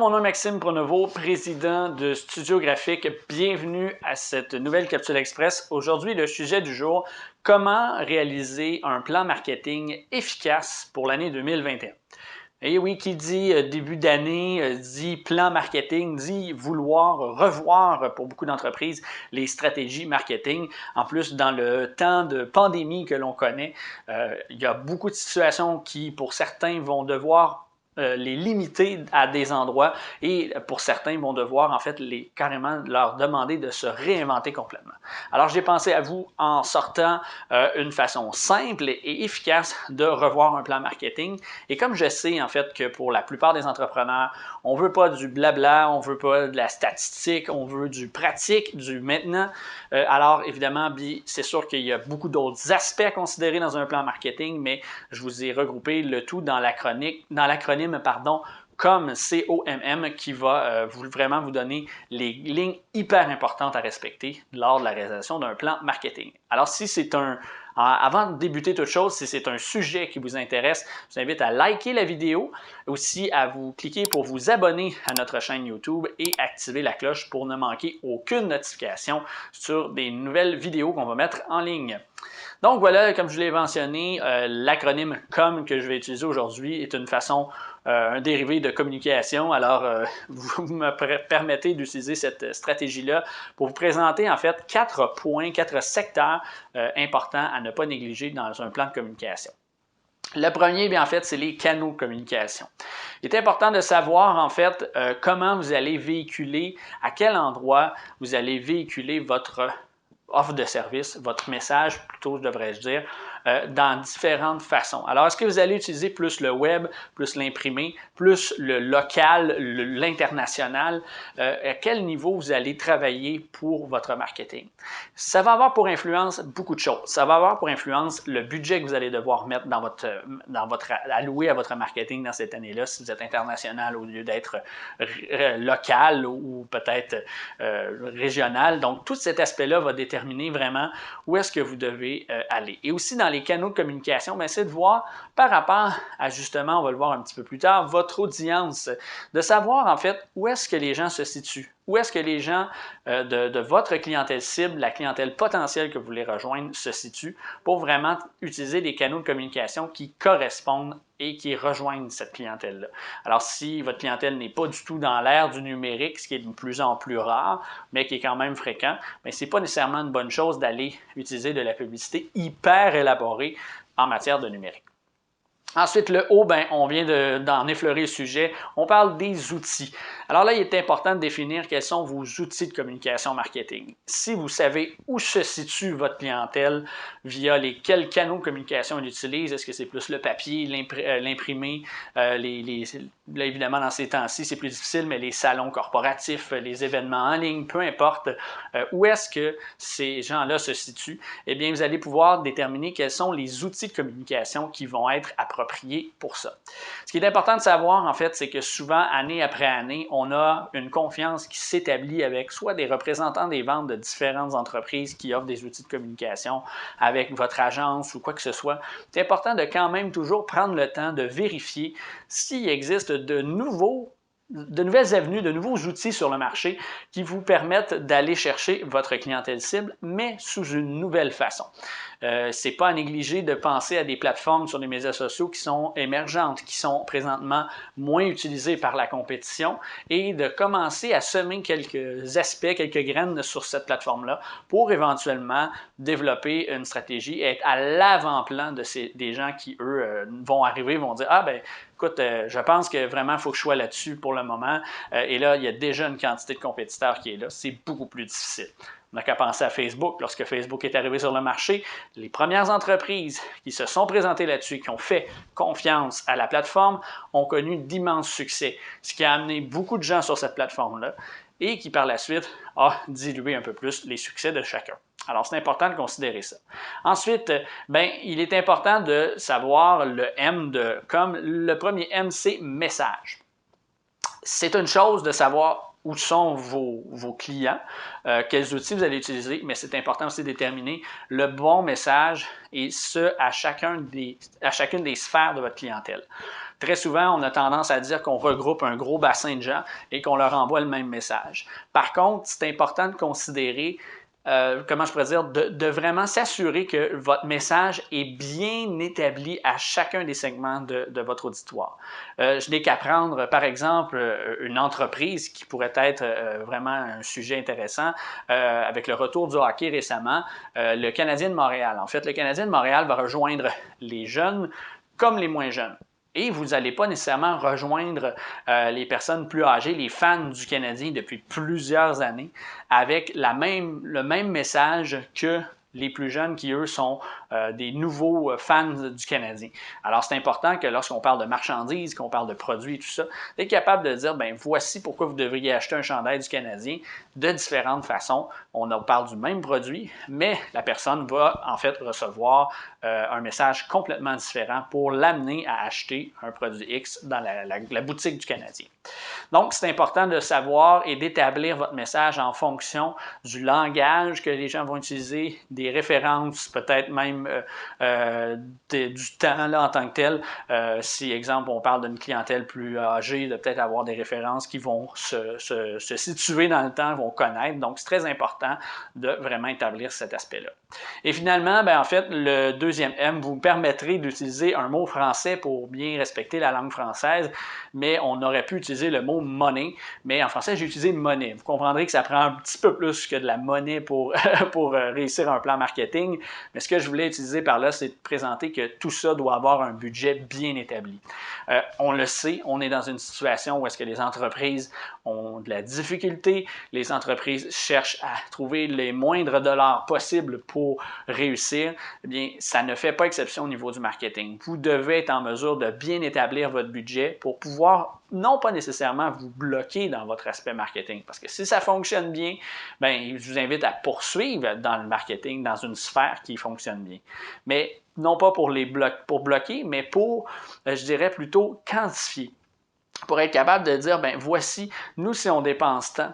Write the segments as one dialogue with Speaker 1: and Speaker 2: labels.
Speaker 1: mon nom est Maxime Pronovo, président de Studio Graphique. Bienvenue à cette nouvelle Capsule Express. Aujourd'hui, le sujet du jour, comment réaliser un plan marketing efficace pour l'année 2021. Et oui, qui dit début d'année, dit plan marketing, dit vouloir revoir pour beaucoup d'entreprises les stratégies marketing. En plus, dans le temps de pandémie que l'on connaît, il y a beaucoup de situations qui, pour certains, vont devoir les limiter à des endroits et pour certains vont devoir en fait carrément leur demander de se réinventer complètement. Alors j'ai pensé à vous en sortant une façon simple et efficace de revoir un plan marketing. Et comme je sais en fait que pour la plupart des entrepreneurs, on veut pas du blabla, on veut pas de la statistique, on veut du pratique, du maintenant. Alors évidemment, c'est sûr qu'il y a beaucoup d'autres aspects à considérer dans un plan marketing, mais je vous ai regroupé le tout dans l'acronyme COMM, COMM, qui va vraiment vous donner les lignes hyper importantes à respecter lors de la réalisation d'un plan marketing. Alors si c'est avant de débuter toute chose, si c'est un sujet qui vous intéresse, je vous invite à liker la vidéo, aussi à vous cliquer pour vous abonner à notre chaîne YouTube et activer la cloche pour ne manquer aucune notification sur des nouvelles vidéos qu'on va mettre en ligne. Donc voilà, comme je l'ai mentionné, l'acronyme COMM que je vais utiliser aujourd'hui est une façon, un dérivé de communication. Alors, vous me permettez d'utiliser cette stratégie-là pour vous présenter en fait 4 points, 4 secteurs importants à ne pas négliger dans un plan de communication. Le premier, bien en fait, c'est les canaux de communication. Il est important de savoir en fait comment vous allez véhiculer, à quel endroit vous allez véhiculer votre offre de service, votre message plutôt, devrais-je dire, dans différentes façons. Alors, est-ce que vous allez utiliser plus le web, plus l'imprimé, plus le local, l'international? À quel niveau vous allez travailler pour votre marketing? Ça va avoir pour influence beaucoup de choses. Ça va avoir pour influence le budget que vous allez devoir mettre alloué à votre marketing dans cette année-là, si vous êtes international au lieu d'être local ou peut-être régional. Donc, tout cet aspect-là va déterminer vraiment où est-ce que vous devez aller. Et aussi dans les canaux de communication, c'est de voir par rapport à justement, on va le voir un petit peu plus tard, votre audience, de savoir en fait où est-ce que les gens se situent. Où est-ce que les gens de votre clientèle cible, la clientèle potentielle que vous voulez rejoindre, se situent pour vraiment utiliser des canaux de communication qui correspondent et qui rejoignent cette clientèle-là. Alors, si votre clientèle n'est pas du tout dans l'ère du numérique, ce qui est de plus en plus rare, mais qui est quand même fréquent, ce n'est pas nécessairement une bonne chose d'aller utiliser de la publicité hyper élaborée en matière de numérique. Ensuite, le haut, on vient d'en effleurer le sujet. On parle des outils. Alors là, il est important de définir quels sont vos outils de communication marketing. Si vous savez où se situe votre clientèle via quels canaux de communication elle utilise, est-ce que c'est plus le papier, l'imprimé, là, évidemment, dans ces temps-ci, c'est plus difficile, mais les salons corporatifs, les événements en ligne, peu importe où est-ce que ces gens-là se situent, eh bien, vous allez pouvoir déterminer quels sont les outils de communication qui vont être appropriés pour ça. Ce qui est important de savoir, en fait, c'est que souvent, année après année, on a une confiance qui s'établit avec soit des représentants des ventes de différentes entreprises qui offrent des outils de communication, avec votre agence ou quoi que ce soit. C'est important de quand même toujours prendre le temps de vérifier s'il existe de nouvelles avenues, de nouveaux outils sur le marché qui vous permettent d'aller chercher votre clientèle cible, mais sous une nouvelle façon. C'est pas à négliger de penser à des plateformes sur les médias sociaux qui sont émergentes, qui sont présentement moins utilisées par la compétition et de commencer à semer quelques aspects, quelques graines sur cette plateforme-là pour éventuellement développer une stratégie et être à l'avant-plan des gens qui, eux, vont arriver, vont dire « Ah, écoute, je pense que vraiment, il faut que je sois là-dessus pour le moment. » Et là, il y a déjà une quantité de compétiteurs qui est là. C'est beaucoup plus difficile. On n'a qu'à penser à Facebook. Lorsque Facebook est arrivé sur le marché, les premières entreprises qui se sont présentées là-dessus, qui ont fait confiance à la plateforme, ont connu d'immenses succès, ce qui a amené beaucoup de gens sur cette plateforme-là et qui, par la suite, a dilué un peu plus les succès de chacun. Alors, c'est important de considérer ça. Ensuite, il est important de savoir le M de comme le premier M, c'est message. C'est une chose de savoir où sont vos clients, quels outils vous allez utiliser, mais c'est important aussi de déterminer le bon message et ce, à chacune des sphères de votre clientèle. Très souvent, on a tendance à dire qu'on regroupe un gros bassin de gens et qu'on leur envoie le même message. Par contre, c'est important de considérer comment je pourrais dire, de vraiment s'assurer que votre message est bien établi à chacun des segments de votre auditoire. Je n'ai qu'à prendre, par exemple, une entreprise qui pourrait être vraiment un sujet intéressant avec le retour du hockey récemment, le Canadien de Montréal. En fait, le Canadien de Montréal va rejoindre les jeunes comme les moins jeunes. Et vous n'allez pas nécessairement rejoindre les personnes plus âgées, les fans du Canadien depuis plusieurs années, avec le même message que les plus jeunes qui, eux, sont des nouveaux fans du Canadien. Alors, c'est important que lorsqu'on parle de marchandises, qu'on parle de produits et tout ça, d'être capable de dire, ben voici pourquoi vous devriez acheter un chandail du Canadien de différentes façons. On parle du même produit, mais la personne va en fait recevoir un message complètement différent pour l'amener à acheter un produit X dans la boutique du Canadien. Donc, c'est important de savoir et d'établir votre message en fonction du langage que les gens vont utiliser, des références, peut-être même du temps là, en tant que tel. Si, exemple, on parle d'une clientèle plus âgée, de peut-être avoir des références qui vont se situer dans le temps, vont connaître. Donc, c'est très important de vraiment établir cet aspect-là. Et finalement, ben, en fait, le deuxième M vous permettrez d'utiliser un mot français pour bien respecter la langue française, mais on aurait pu utiliser le mot monnaie, mais en français, j'ai utilisé monnaie. Vous comprendrez que ça prend un petit peu plus que de la monnaie pour réussir un plan marketing, mais ce que je voulais utiliser par là, c'est de présenter que tout ça doit avoir un budget bien établi. On le sait, on est dans une situation où est-ce que les entreprises ont de la difficulté, les entreprises cherchent à trouver les moindres dollars possibles pour réussir. Eh bien, ça ne fait pas exception au niveau du marketing. Vous devez être en mesure de bien établir votre budget pour pouvoir non pas nécessairement vous bloquer dans votre aspect marketing. Parce que si ça fonctionne bien, bien, je vous invite à poursuivre dans le marketing, dans une sphère qui fonctionne bien. Mais non pas pour bloquer, mais pour, je dirais plutôt, quantifier. Pour être capable de dire, ben voici, nous, si on dépense tant,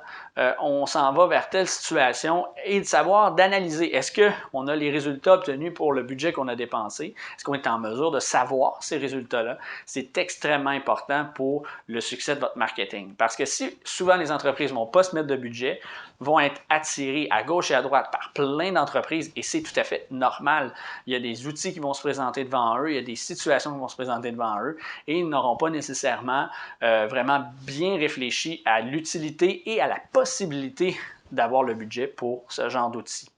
Speaker 1: on s'en va vers telle situation et de savoir, d'analyser, est-ce qu'on a les résultats obtenus pour le budget qu'on a dépensé? Est-ce qu'on est en mesure de savoir ces résultats-là? C'est extrêmement important pour le succès de votre marketing. Parce que si souvent les entreprises ne vont pas se mettre de budget, vont être attirées à gauche et à droite par plein d'entreprises et c'est tout à fait normal. Il y a des outils qui vont se présenter devant eux, il y a des situations qui vont se présenter devant eux et ils n'auront pas nécessairement vraiment bien réfléchi à l'utilité et à la possibilité d'avoir le budget pour ce genre d'outils.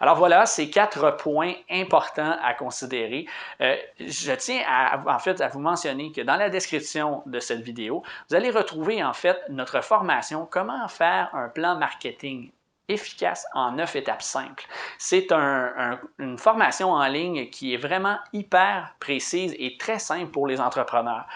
Speaker 1: Alors voilà, ces 4 points importants à considérer. Je tiens en fait à vous mentionner que dans la description de cette vidéo, vous allez retrouver en fait notre formation « Comment faire un plan marketing efficace en 9 étapes simples ». C'est une formation en ligne qui est vraiment hyper précise et très simple pour les entrepreneurs.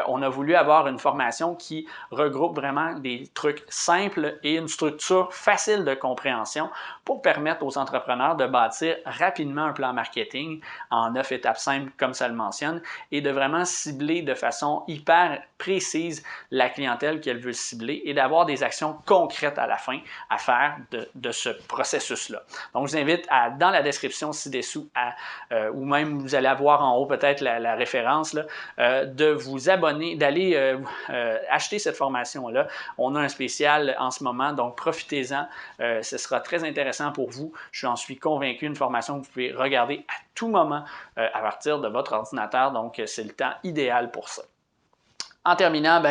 Speaker 1: On a voulu avoir une formation qui regroupe vraiment des trucs simples et une structure facile de compréhension pour permettre aux entrepreneurs de bâtir rapidement un plan marketing en 9 étapes simples comme ça le mentionne et de vraiment cibler de façon hyper précise la clientèle qu'elle veut cibler et d'avoir des actions concrètes à la fin à faire de ce processus-là. Donc, je vous invite dans la description ci-dessous ou même vous allez avoir en haut peut-être la référence là, de vous abonner, d'aller acheter cette formation-là. On a un spécial en ce moment, donc profitez-en. Ce sera très intéressant pour vous. J'en suis convaincu, une formation que vous pouvez regarder à tout moment à partir de votre ordinateur. Donc, c'est le temps idéal pour ça. En terminant,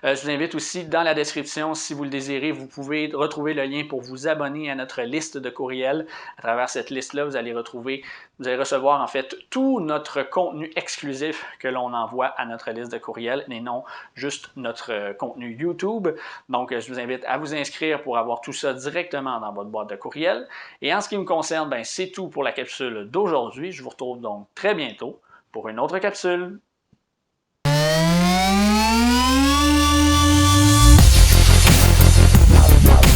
Speaker 1: je vous invite aussi dans la description, si vous le désirez, vous pouvez retrouver le lien pour vous abonner à notre liste de courriels. À travers cette liste-là, vous allez recevoir en fait tout notre contenu exclusif que l'on envoie à notre liste de courriels et non juste notre contenu YouTube. Donc, je vous invite à vous inscrire pour avoir tout ça directement dans votre boîte de courriel. Et en ce qui me concerne, c'est tout pour la capsule d'aujourd'hui. Je vous retrouve donc très bientôt pour une autre capsule.